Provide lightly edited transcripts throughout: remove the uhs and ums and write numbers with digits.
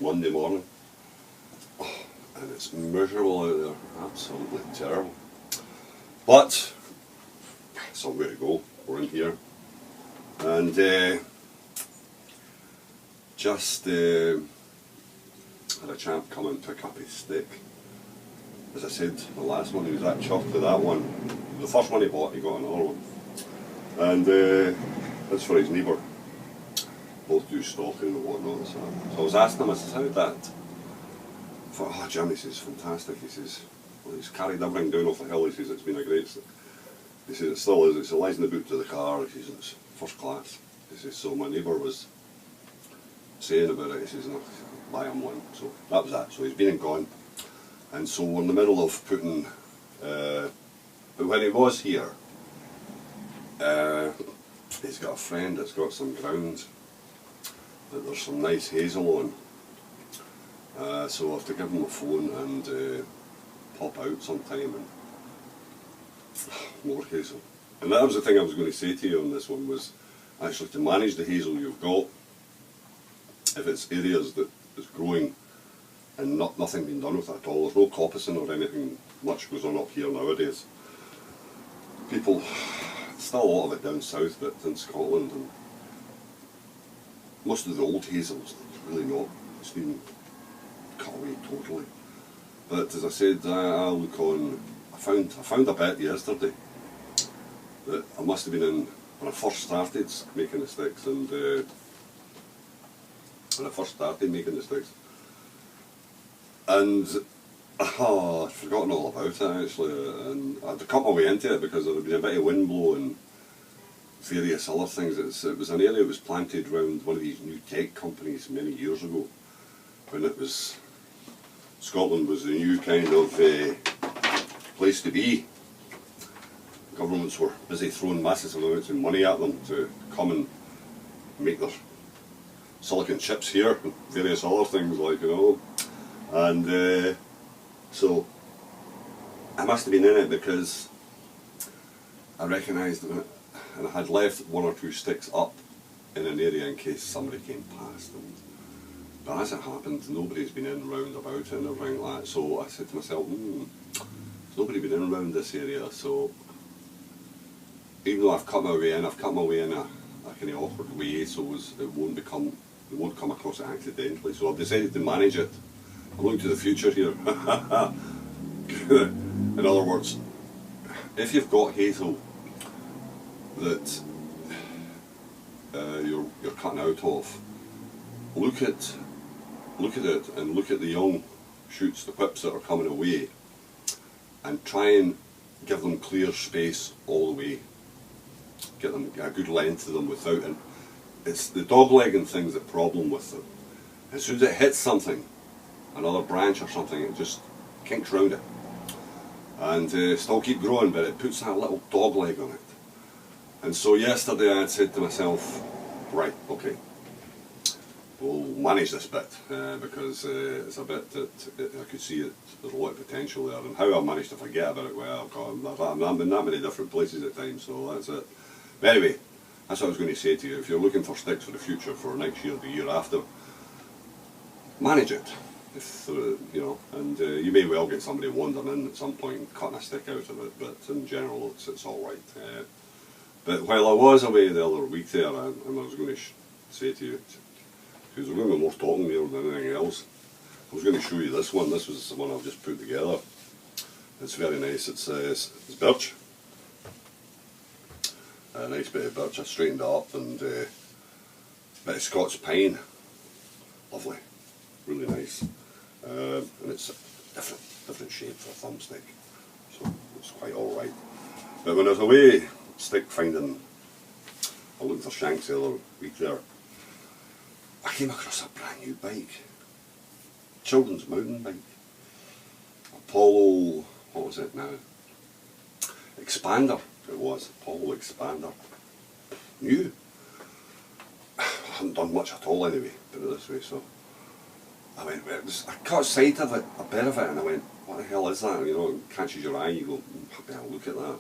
Monday morning. Oh, and it's miserable out there, absolutely terrible. But, somewhere to go, we're in here. And just had a chap come and pick up his stick. As I said, the last one, he was that chuffed with that one. The first one he bought, he got another one. And that's for his neighbour. Both do stalking and whatnot. So I was asking him, I said, how did that? I thought, oh Jim, he says, fantastic. He says, well, he's carried everything down off the hill. He says, it's been a great, he says, it still is. It lies in the boot to the car. He says, it's first class. He says, so my neighbour was saying about it, he says, no, buy him one. So that was that. So he's been and gone. And so we're in the middle of putting, but when he was here, he's got a friend that's got some grounds that there's some nice hazel on. So I have to give him a phone and pop out sometime and more hazel. And that was the thing I was going to say to you on this one, was actually to manage the hazel you've got, if it's areas that is growing and nothing being done with it at all, there's no coppicing or anything much goes on up here nowadays. People, still a lot of it down south, but in Scotland, and most of the old hazels, it's really not, it's been cut away totally. But as I said, I look on, I found a bit yesterday that I must have been in when I first started making the sticks, and when I first started making the sticks, and I'd forgotten all about it actually, and I'd cut my way into it because there had been a bit of wind blow and various other things. It was an area that was planted around one of these new tech companies many years ago, when it was, Scotland was the new kind of place to be. Governments were busy throwing massive amounts of money at them to come and make their silicon chips here and various other things, like, you know. And so I must have been in it because I recognised it, and I had left one or two sticks up in an area in case somebody came past. But as it happened, nobody's been in round about it and everything like that. So I said to myself, there's nobody been in around this area, so even though I've cut my way in, I've cut my way in a kind of awkward way, so it won't come across it accidentally. So I've decided to manage it. I'm looking to the future here. In other words, if you've got hazel that you're cutting out of, look at it and look at the young shoots, the whips that are coming away, and try and give them clear space all the way. Get them a good length to them without, and it's the doglegging thing's the problem with them. As soon as it hits something, another branch or something, it just kinks round it, and still keep growing, but it puts that little dog leg on it. And so yesterday I had said to myself, right, okay, we'll manage this bit, because it's a bit that I could see there's a lot of potential there, and how I managed to forget about it, well, God, I'm in that many different places at times, so that's it. But anyway, that's what I was going to say to you. If you're looking for sticks for the future, for next year, the year after, manage it. If, you know, and you may well get somebody wandering in at some point and cutting a stick out of it, but in general it's all right. But while I was away the other week there, and I was going to say to you, because we're going to be more talking there than anything else, I was going to show you this one. This was the one I've just put together. It's very nice. It's birch. A nice bit of birch. I straightened it up, and a bit of Scots pine. Lovely. Really nice. And it's a different shape for a thumbstick, so it's quite alright. But when I was away stick finding, I looked for shanks the other week there, I came across a brand new bike, children's mountain bike, Apollo, what was it now, Expander it was, Apollo Expander, new. I hadn't done much at all anyway, put it this way, so I went, I caught sight of it, a bit of it, and I went, what the hell is that? You know, it catches your eye, you go, yeah, look at that.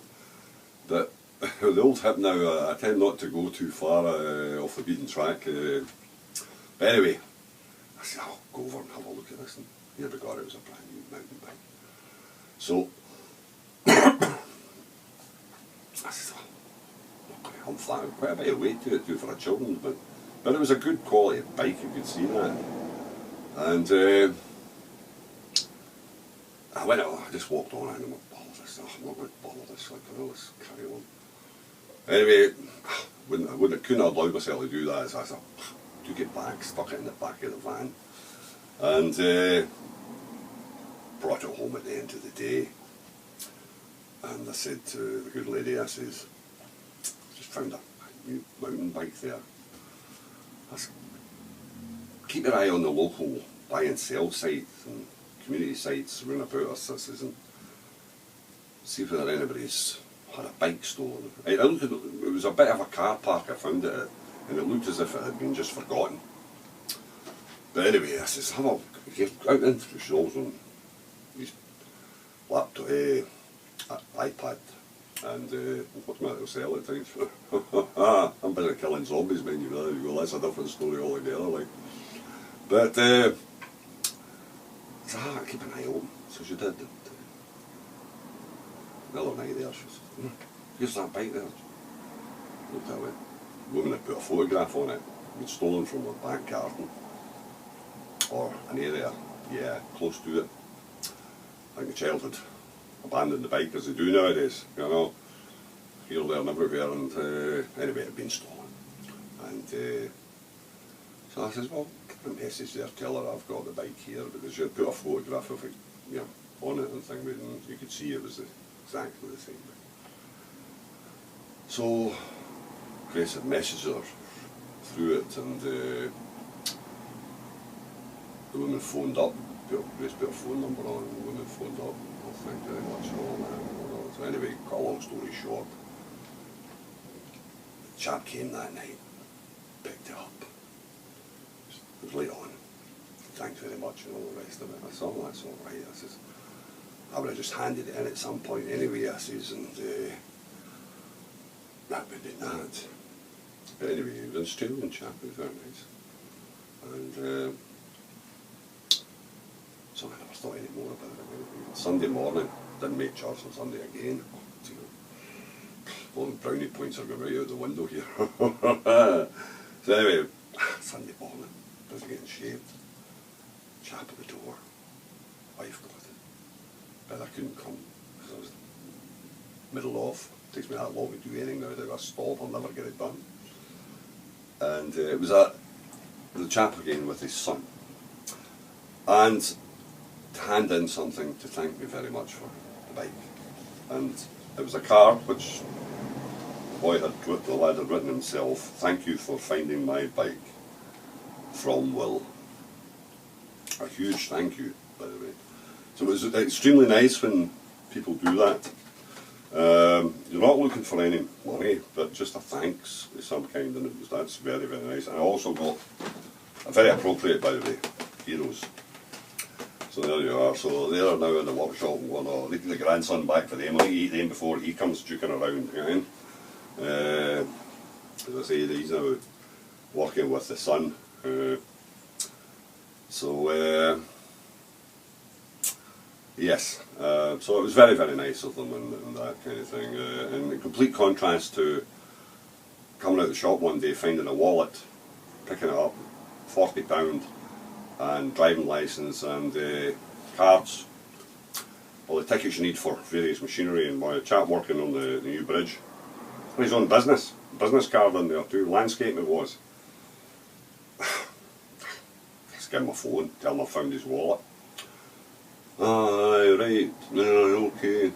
But the old hip now, I tend not to go too far off the beaten track. But anyway, I said, I'll go over and have a look at this. And here we got it was a brand new mountain bike. So I said, I'm flat, quite a bit of weight to it too for a children's, but it was a good quality bike, you could see that. And I went out, I just walked on and I went, bother this, I'm not going to bother this, like, let's carry on. Anyway, I couldn't have allowed myself to do that, so I said, took it back, stuck it in the back of the van, and brought it home at the end of the day. And I said to the good lady, I says, just found a new mountain bike there. I said, keep your eye on the local buy and sell sites and community sites round about us, I says, and see if there anybody's had a bike stolen. It was a bit of a car park I found it at, and it looked as if it had been just forgotten. But anyway, I says, have a get out into the walls on his laptop, iPad, and what's my little cell at times. I'm busy killing zombies, man, you know, that's a different story altogether, like. But, so keep an eye open. So she did. The other night there, she said, here's that bike there. Looked at it. The woman had put a photograph on it. It was stolen from her back garden. Or an area, yeah, close to it. I think the child had abandoned the bike as they do nowadays, you know. Here, there and everywhere, and anyway, it had been stolen. And so I says, well, get a message there, tell her I've got the bike here, because she had put a photograph of it, you know, on it and thing, and you could see it was exactly the same bike. So Grace had messaged her through it, and the woman phoned up. Grace put her phone number on, and the woman phoned up. Oh, thank you very much, and all that. So anyway, cut a long story short, the chap came that night, picked it up. It was late on. Thanks very much, and all the rest of it. I said, oh, that's all right. I says, I would have just handed it in at some point anyway, I says, and that would be that. But anyway, he was an Australian chap, he was very nice. And so I never thought any more about it. Sunday morning, didn't make church on Sunday again. All the brownie points are going right out the window here. So anyway, Sunday morning, busy getting shaved. Chap at the door. Wife got it. But I couldn't come because I was middle off. It takes me that long to do anything now. If I stop, I'll never get it done. And it was the chap again with his son. And to hand in something to thank me very much for the bike. And it was a card which the lad had written himself, thank you for finding my bike, from Will. A huge thank you, by the way. So it was extremely nice when people do that. You're not looking for any money, but just a thanks of some kind, and that's very, very nice. And I also got a very appropriate, by the way, heroes. So there you are. So they are now in the workshop and going, oh, leaving the grandson back for them. I'll eat them before he comes juking around again. As I say, he's now working with the son. Yes, so it was very, very nice of them and that kind of thing. And in complete contrast to coming out of the shop one day, finding a wallet, picking it up, £40, and driving licence and cards, all the tickets you need for various machinery, and a chap working on the new bridge. His own business card in there too, landscaping it was. Just give him a phone, tell him I found his wallet. Aye, right, okay. I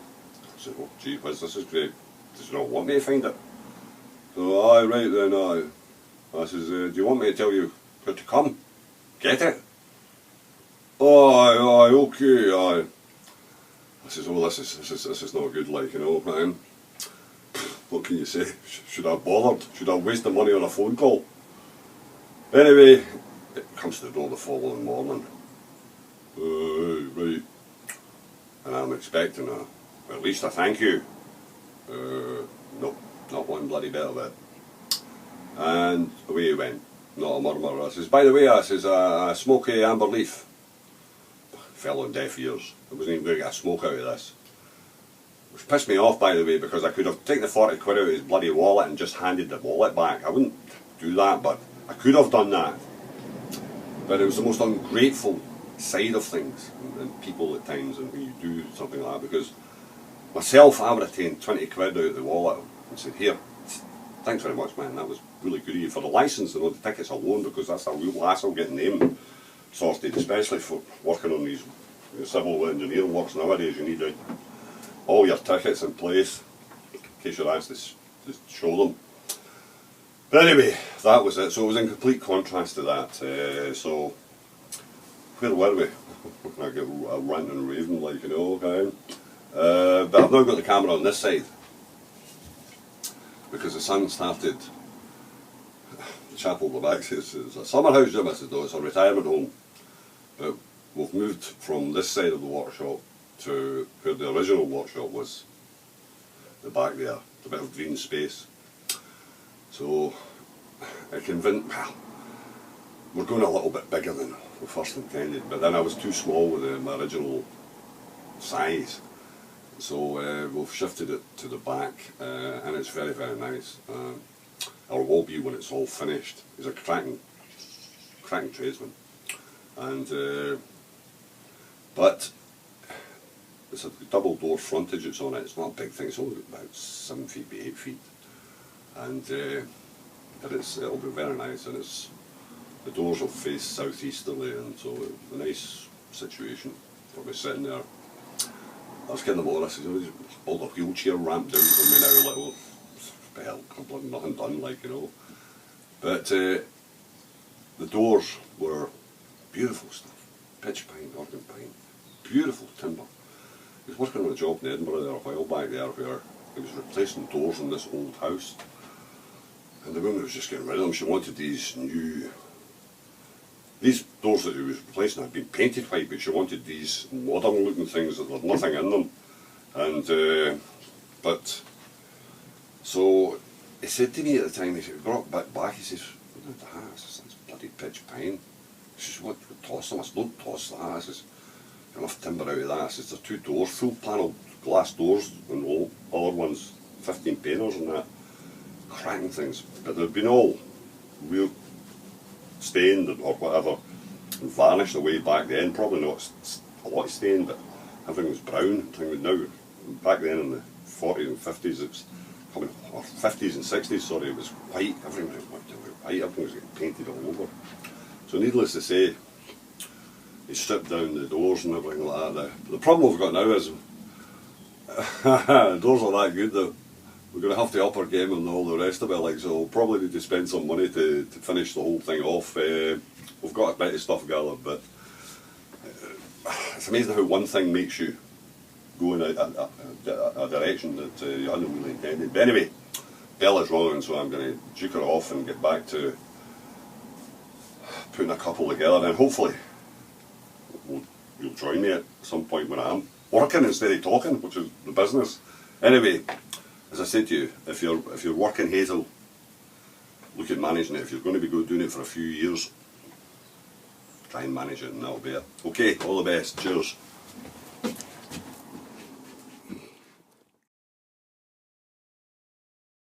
said, oh gee whiz, this is great. Does he not want me to find it? So, aye, right then, aye. I says, do you want me to tell you where to come? Get it? Aye, okay, aye. I says, oh, this is not good, like, you know, man. What can you say? Should I have bothered? Should I have wasted money on a phone call? Anyway, it comes to the door the following morning. Right. And I'm expecting at least a thank you. Nope, not one bloody bit of it. And away he went. not a murmur. I says, by the way, I says, a smoky amber leaf. Fell on deaf ears. I wasn't even going to get a smoke out of this. Which pissed me off, by the way, because I could have taken the 40 quid out of his bloody wallet and just handed the wallet back. I wouldn't do that, but I could have done that. But it was the most ungrateful side of things, and people at times, and when you do something like that, because myself, I would have taken 20 quid out of the wallet and said, here, thanks very much, man, that was really good of you. For the licence and all the tickets alone, because that's a real hassle getting them sorted, especially for working on these civil engineering works nowadays. You need all your tickets in place in case you're asked to show them. But anyway, that was it. So it was in complete contrast to that. So where were we? I get ranting and raving, like, you know, okay. But I've now got the camera on this side because the sun started. The chapel at the back is a summer house, Jim. I said, no, it's a retirement home. But we've moved from this side of the workshop to where the original workshop was, the back there, a bit of green space. So I convinced, well, we're going a little bit bigger than we first intended, but then I was too small with my original size. So we've shifted it to the back, and it's very, very nice. Or will be when it's all finished. He's a cracking tradesman. And but it's a double door frontage it's on it. It's not a big thing. It's only about 7 feet by 8 feet, and but it'll be very nice. And the doors will face southeasterly, and so a nice situation for me sitting there. I was kidding the more. I said, "He's built a wheelchair ramp down for me now, little." Hell, nothing done, like, you know. But the doors were beautiful stuff. Pitch pine, organ pine, beautiful timber. He was working on a job in Edinburgh there a while back there where he was replacing doors in this old house. And the woman was just getting rid of them. She wanted these doors that he was replacing had been painted white, but she wanted these modern looking things that there's nothing in them. And, but, so he said to me at the time, he brought back, he says, what is that? I says, that's bloody pitch pine. He says, what, toss them? I said, don't toss that. I says, enough timber out of that. I says, there's 2 doors, full panelled glass doors, and all other ones, 15 painters and that. Cracking things. But they'd been all real stained or whatever, and varnished away back then. Probably not a lot of stain, but everything was brown. Now, back then in the 40s and 50s, it's coming, or 50s and 60s, sorry, it was white. Everything was white. Everything was getting painted all over. So needless to say, he stripped down the doors and everything like that. The problem we've got now is the doors are that good that we're going to have to up our game and all the rest of it. Like, so we'll probably need to spend some money to finish the whole thing off. We've got a bit of stuff gathered, but it's amazing how one thing makes you go in a direction that you hadn't really intended. But anyway, Bella's wrong, and so I'm going to juke her off and get back to putting a couple together, and hopefully you'll join me at some point when I am working instead of talking, which is the business. Anyway, as I said to you, if you're working Hazel, look at managing it. If you're going to be doing it for a few years, try and manage it, and that'll be it. Okay, all the best. Cheers.